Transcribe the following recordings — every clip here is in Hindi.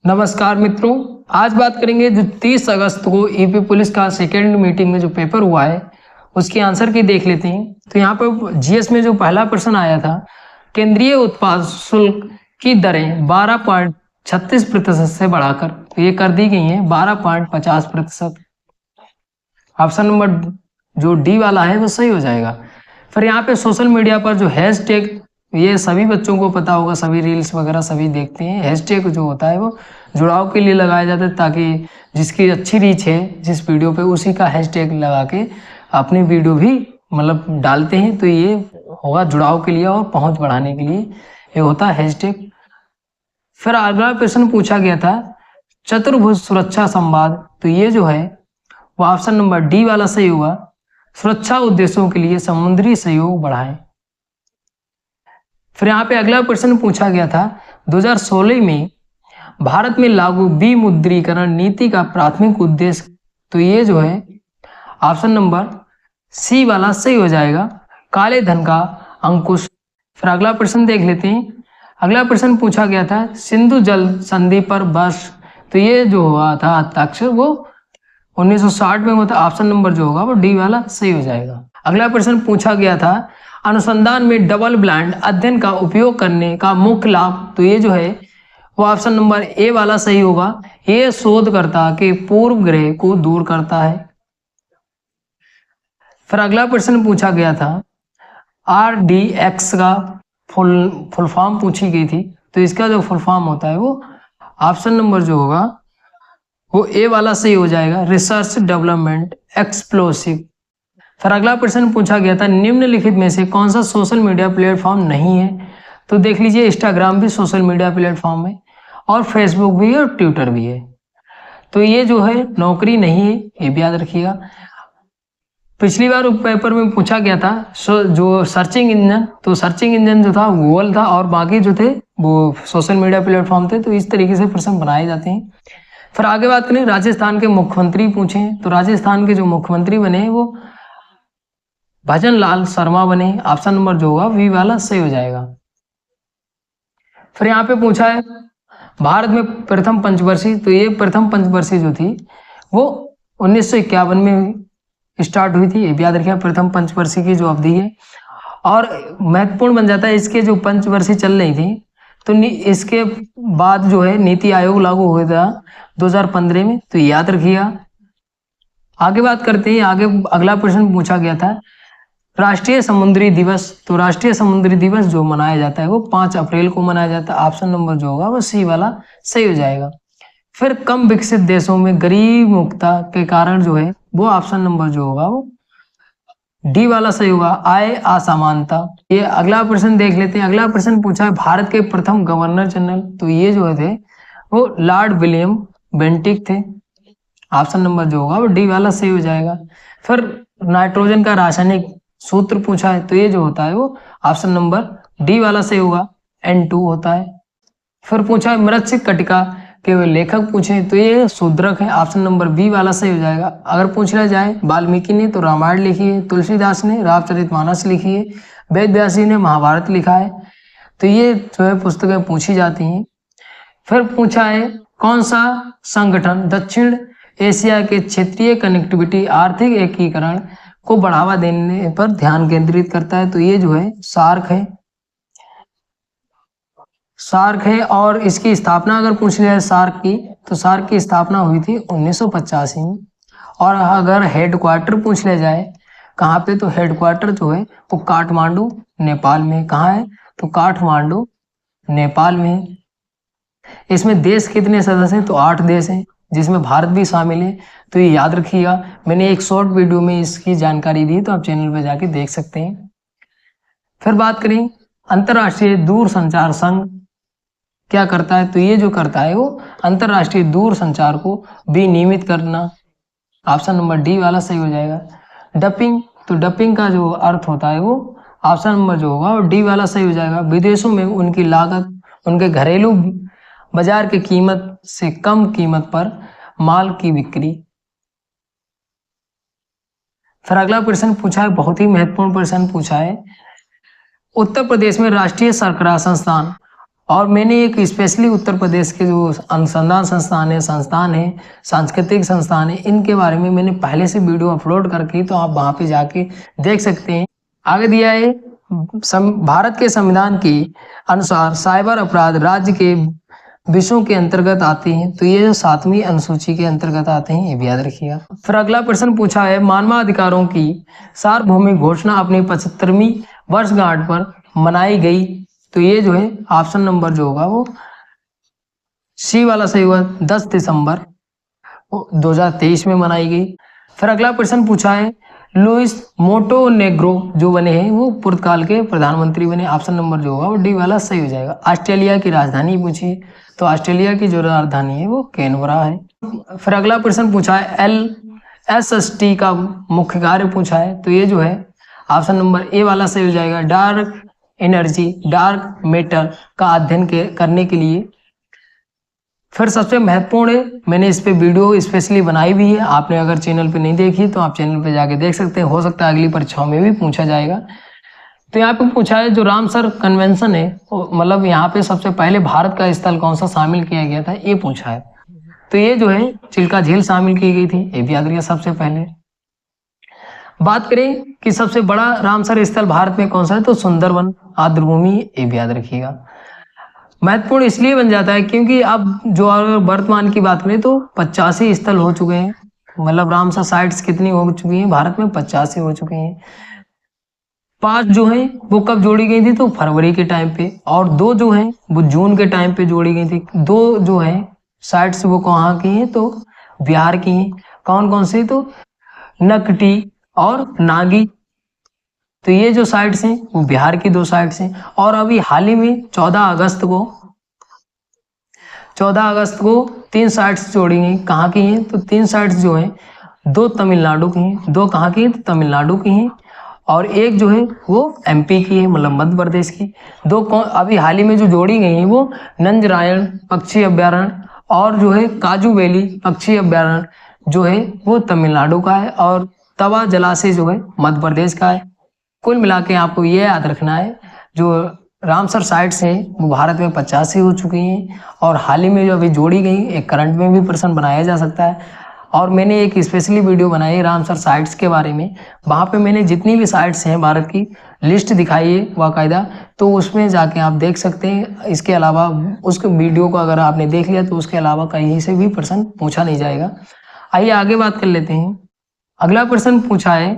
नमस्कार मित्रों, आज बात करेंगे जो 30 अगस्त को यूपी पुलिस का सेकेंड मीटिंग में जो पेपर हुआ है उसके आंसर की देख लेते हैं। तो यहाँ पर जीएस में जो पहला प्रश्न आया था, केंद्रीय उत्पाद शुल्क की दरें 12.36% से बढ़ाकर तो ये कर दी गई हैं 12.50%। ऑप्शन नंबर जो डी वाला है वो सही हो जाएगा। फिर यहाँ पे सोशल मीडिया पर जो हैशटैग, ये सभी बच्चों को पता होगा, सभी रील्स वगैरह सभी देखते हैं। हैशटैग जो होता है वो जुड़ाव के लिए लगाया जाता है, ताकि जिसकी अच्छी रीच है जिस वीडियो पे उसी का हैशटैग लगा के अपनी वीडियो भी मतलब डालते हैं, तो ये होगा जुड़ाव के लिए और पहुंच बढ़ाने के लिए ये होता है हैशटैग। फिर अगला प्रश्न पूछा गया था चतुर्भुज सुरक्षा संवाद, तो ये जो है वो ऑप्शन नंबर डी वाला सही होगा। सुरक्षा उद्देश्यों के लिए समुद्री सहयोग बढ़ाएं। फिर यहाँ पे अगला प्रश्न पूछा गया था 2016 में भारत में लागू विमुद्रीकरण नीति का प्राथमिक उद्देश्य, तो ये जो है ऑप्शन नंबर सी वाला सही हो जाएगा, काले धन का अंकुश। फिर अगला प्रश्न देख लेते हैं। अगला प्रश्न पूछा गया था सिंधु जल संधि पर बस, तो ये जो हुआ था हस्ताक्षर वो 1960 में हुआ था। ऑप्शन नंबर जो होगा वो डी वाला सही हो जाएगा। अगला प्रश्न पूछा गया था अनुसंधान में डबल ब्लाइंड अध्ययन का उपयोग करने का मुख्य लाभ, तो ये जो है वो ऑप्शन नंबर ए वाला सही होगा। ये शोधकर्ता के पूर्व ग्रह को दूर करता है। फिर अगला प्रश्न पूछा गया था RDX का फुल फॉर्म पूछी गई थी, तो इसका जो फुल फॉर्म होता है वो ऑप्शन नंबर जो होगा वो ए वाला सही हो जाएगा, रिसर्च डेवलपमेंट एक्सप्लोसिव। फिर अगला प्रश्न पूछा गया था निम्नलिखित में से कौन सा सोशल मीडिया प्लेटफॉर्म नहीं है, तो देख लीजिए इंस्टाग्राम भी सोशल मीडिया प्लेटफॉर्म है और फेसबुक भी है और ट्विटर भी है, तो ये जो है नौकरी नहीं है, ये भी याद रखिएगा। पिछली बार पेपर में पूछा गया था जो सर्चिंग इंजन, तो सर्चिंग इंजन जो था गूगल था और बाकी जो थे वो सोशल मीडिया प्लेटफॉर्म थे, तो इस तरीके से प्रश्न बनाए जाते हैं। फिर आगे बात करें राजस्थान के मुख्यमंत्री पूछे, तो राजस्थान के जो मुख्यमंत्री बने वो भजन लाल शर्मा बने। ऑप्शन नंबर जो होगा वी वाला सही हो जाएगा। फिर यहाँ पे पूछा है भारत में प्रथम पंचवर्षीय, तो ये प्रथम पंचवर्षीय जो थी वो 1951 में स्टार्ट हुई थी, ये भी याद रखिए। प्रथम पंचवर्षीय की जो अवधि है और महत्वपूर्ण बन जाता है, इसके जो पंचवर्षीय चल रही थी तो इसके बाद जो है नीति आयोग लागू हुआ था 2015 में, तो याद रखिएगा। आगे बात करते हैं। आगे अगला प्रश्न पूछा गया था राष्ट्रीय समुद्री दिवस, तो राष्ट्रीय समुद्री दिवस जो मनाया जाता है वो 5 अप्रैल को मनाया जाता है। ऑप्शन नंबर जो होगा वो सी वाला सही हो जाएगा। फिर कम विकसित देशों में गरीब मुक्ता के कारण जो है वो ऑप्शन नंबर जो होगा वो डी वाला सही होगा, आय असमानता। ये अगला प्रश्न देख लेते हैं। अगला प्रश्न पूछा है भारत के प्रथम गवर्नर जनरल, तो ये जो थे वो लॉर्ड विलियम बेंटिक थे। ऑप्शन नंबर जो होगा वो डी वाला सही हो जाएगा। फिर नाइट्रोजन का रासायनिक सूत्र पूछा है, तो ये जो होता है वो ऑप्शन नंबर डी वाला सही होगा, N2 होता है। फिर पूछा है मृच्छक कटिका के लेखक पूछे, तो ये शूद्रक है। ऑप्शन नंबर बी वाला सही हो जाएगा। अगर पूछा जाए वाल्मीकि ने तो रामायण लिखी है, तुलसीदास ने रामचरितमानस लिखी है, वेद व्यास ने महाभारत लिखा है, तो ये जो है पुस्तकें पूछी जाती हैं। फिर पूछा है कौन सा संगठन दक्षिण एशिया के क्षेत्रीय कनेक्टिविटी आर्थिक एकीकरण को बढ़ावा देने पर ध्यान केंद्रित करता है, तो ये जो है सार्क है। सार्क है और इसकी स्थापना अगर पूछ लिया है सार्क की, तो सार्क की स्थापना हुई थी 1985 में। और अगर हेडक्वार्टर पूछ लिया जाए कहाँ पे, तो हेडक्वार्टर जो है वो काठमांडू नेपाल में। कहाँ है, तो काठमांडू नेपाल में। इसमें देश कितने सदस्य हैं, तो 8 देश हैं जिसमें भारत भी शामिल है, तो ये याद रखिएगा। मैंने एक शॉर्ट वीडियो में इसकी जानकारी दी, तो आप चैनल पर जाके देख सकते हैं। फिर बात करें अंतरराष्ट्रीय दूर संचार संघ क्या करता है, तो ये जो करता है वो अंतरराष्ट्रीय दूर संचार को विनियमित करना। ऑप्शन नंबर डी वाला सही हो जाएगा। डंपिंग, तो डंपिंग का जो अर्थ होता है वो ऑप्शन नंबर जो होगा वो डी वाला सही हो जाएगा। विदेशों में उनकी लागत उनके घरेलू बाजार की कीमत से कम कीमत पर माल की बिक्री। फिर अगला प्रश्न पूछा है, बहुत ही महत्वपूर्ण प्रश्न पूछा है उत्तर प्रदेश में राष्ट्रीय शर्करा संस्थान और मैंने एक स्पेशली उत्तर प्रदेश के जो अनुसंधान संस्थान है, सांस्कृतिक संस्थान है, इनके बारे में मैंने पहले से वीडियो अपलोड करके, तो आप वहाँ पे जाके देख सकते हैं। आगे दिया है भारत के संविधान के अनुसार साइबर अपराध राज्य के विषयों के अंतर्गत आते हैं, तो ये जो 7वीं अनुसूची के अंतर्गत आते हैं, ये भी याद रखिएगा। फिर अगला प्रश्न पूछा है मानवाधिकारों की सार्वभौमिक घोषणा अपनी 75वीं वर्षगांठ पर मनाई गई, तो ये जो है ऑप्शन नंबर जो होगा वो सी वाला सही होगा, 10 दिसंबर 2023 में मनाई गई। फिर अगला प्रश्न पूछा है लुइस मोंटेनेग्रो जो बने हैं वो पुर्तगाल के प्रधानमंत्री बने, ऑप्शन नंबर जो होगा वो डी वाला सही हो जाएगा। ऑस्ट्रेलिया की राजधानी पूछी, तो ऑस्ट्रेलिया की जो राजधानी है वो कैनबरा है। फिर अगला प्रश्न पूछा है LSST का मुख्य कार्य पूछा है, तो ये जो है ऑप्शन नंबर ए वाला सही हो जाएगा, डार्क एनर्जी डार्क मैटर का अध्ययन करने के लिए। फिर सबसे महत्वपूर्ण है, मैंने इस पे वीडियो स्पेशली बनाई भी है, आपने अगर चैनल पे नहीं देखी तो आप चैनल पे जाके देख सकते हैं, हो सकता है अगली परीक्षाओं में भी पूछा जाएगा। तो यहाँ पे पूछा है जो रामसर कन्वेंशन है, मतलब यहाँ पे सबसे पहले भारत का स्थल कौन सा शामिल किया गया था, ये पूछा है। तो ये जो है चिल्का झील शामिल की गई थी, ये भी याद रखिए। सबसे पहले बात करें कि सबसे बड़ा रामसर स्थल भारत में कौन सा है, तो सुंदरवन आर्द्रभूमि, ये भी याद रखिएगा। महत्वपूर्ण इसलिए बन जाता है क्योंकि अब जो वर्तमान की बात करें तो 85 स्थल हो चुके हैं, मतलब रामसर साइट्स कितनी हो चुकी हैं भारत में, 85 हो चुके हैं। 5 जो हैं वो कब जोड़ी गई थी, तो फरवरी के टाइम पे, और 2 जो हैं वो जून के टाइम पे जोड़ी गई थी। 2 जो हैं साइट्स वो कहाँ की हैं, तो बिहार की हैं। कौन कौन सी, तो नकटी और नागी, तो ये जो साइट्स हैं वो बिहार की 2 साइट्स हैं। और अभी हाल ही में 14 अगस्त को 3 साइट्स जोड़ी गई, कहाँ की हैं, तो 3 साइट्स जो हैं 2 तमिलनाडु की हैं, 2 कहाँ की हैं, तो तमिलनाडु की हैं, और एक जो है वो MP की है, मतलब मध्य प्रदेश की। 2 अभी हाल ही में जो जोड़ी गई हैं वो नंजरायण पक्षी अभ्यारण्य और जो है काजू वैली पक्षी अभ्यारण्य जो है वो तमिलनाडु का है, और तवा जलाशय जो है मध्य प्रदेश का है। कुल मिला के आपको ये याद रखना है जो रामसर साइट्स हैं वो भारत में 85 हो चुकी हैं, और हाल ही में जो अभी जोड़ी गई, एक करंट में भी प्रश्न बनाया जा सकता है। और मैंने एक स्पेशली वीडियो बनाई है रामसर साइट्स के बारे में, वहाँ पे मैंने जितनी भी साइट्स हैं भारत की लिस्ट दिखाई है बाकायदा, तो उसमें जाके आप देख सकते हैं। इसके अलावा उसके वीडियो को अगर आपने देख लिया तो उसके अलावा कहीं से भी प्रश्न पूछा नहीं जाएगा। आइए आगे बात कर लेते हैं। अगला प्रश्न पूछा है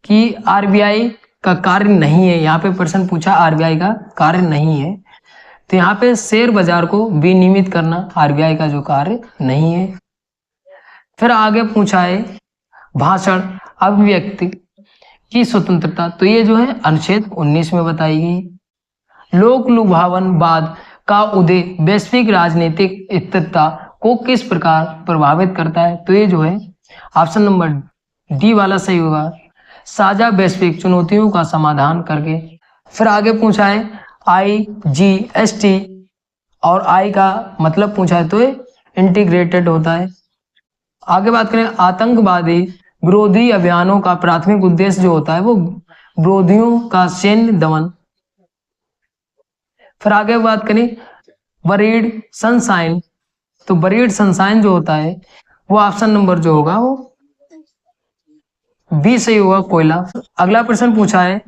कि RBI का कार्य नहीं है, यहाँ पे प्रश्न पूछा RBI का कार्य नहीं है, तो यहाँ पे शेयर बाजार को विनियमित करना RBI का जो कार्य नहीं है। फिर आगे पूछा है भाषण अभिव्यक्ति की स्वतंत्रता, तो ये जो है अनुच्छेद 19 में बताई गई। लोक लुभावनवाद का उदय वैश्विक राजनीतिक स्थिरता को किस प्रकार प्रभावित करता है, तो ये जो है ऑप्शन नंबर डी वाला सही होगा, साझा वैश्विक चुनौतियों का समाधान करके। फिर आगे पूछा है IGST, और I का मतलब पूछा है तो ये इंटीग्रेटेड होता है। आगे बात करें आतंकवादी विरोधी अभियानों का प्राथमिक उद्देश्य जो होता है वो विरोधियों का सैन्य दमन। फिर आगे बात करें बरीड सनशाइन, तो बरीड सनशाइन जो होता है वो ऑप्शन नंबर जो होगा वो बी सही होगा, कोयला। अगला प्रश्न पूछा है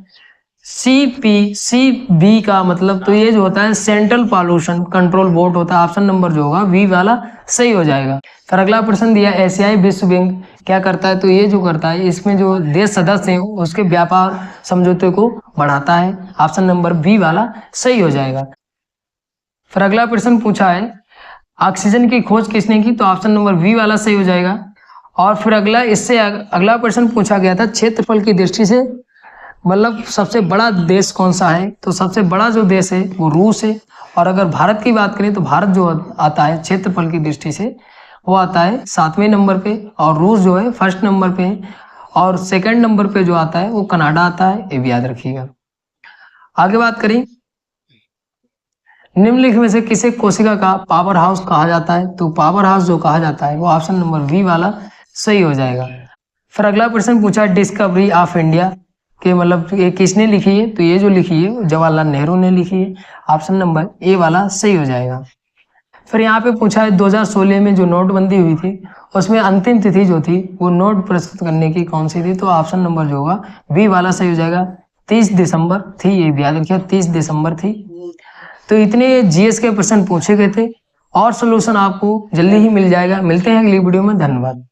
CPCB का मतलब, तो ये जो होता है सेंट्रल पॉल्यूशन कंट्रोल बोर्ड होता है, ऑप्शन नंबर जो होगा बी वाला सही हो जाएगा। फिर अगला प्रश्न दिया एशियाई विश्व बैंक क्या करता है, तो ये जो करता है इसमें जो देश सदस्य हैं उसके व्यापार समझौते को बढ़ाता है, ऑप्शन नंबर बी वाला सही हो जाएगा। फिर अगला प्रश्न पूछा है ऑक्सीजन की खोज किसने की, तो ऑप्शन नंबर बी वाला सही हो जाएगा। और फिर अगला प्रश्न पूछा गया था क्षेत्रफल की दृष्टि से, मतलब सबसे बड़ा देश कौन सा है, तो सबसे बड़ा जो देश है वो रूस है। और अगर भारत की बात करें तो भारत जो आता है क्षेत्रफल की दृष्टि से वो आता है 7वें नंबर पे, और रूस जो है 1st नंबर पे है, और 2nd नंबर पे जो आता है वो कनाडा आता है, ये भी याद रखिएगा। आगे बात करें निम्नलिखित में से किसे कोशिका का पावर हाउस कहा जाता है, तो पावर हाउस जो कहा जाता है वो ऑप्शन नंबर बी वाला सही हो जाएगा। फिर अगला प्रश्न पूछा डिस्कवरी ऑफ इंडिया कि मतलब ये किसने लिखी है, तो ये जो लिखी है जवाहरलाल नेहरू ने लिखी है। ऑप्शन नंबर ए वाला सही हो जाएगा। फिर यहाँ पे पूछा है 2016 में जो नोटबंदी हुई थी उसमें अंतिम तिथि जो थी वो नोट प्रस्तुत करने की कौन सी थी, तो ऑप्शन नंबर जो होगा बी वाला सही हो जाएगा। 30 दिसंबर थी, ये भी याद रखिए 30 दिसंबर थी। तो इतने जीएस के प्रश्न पूछे गए थे और सोल्यूशन आपको जल्दी ही मिल जाएगा। मिलते हैं अगली वीडियो में, धन्यवाद।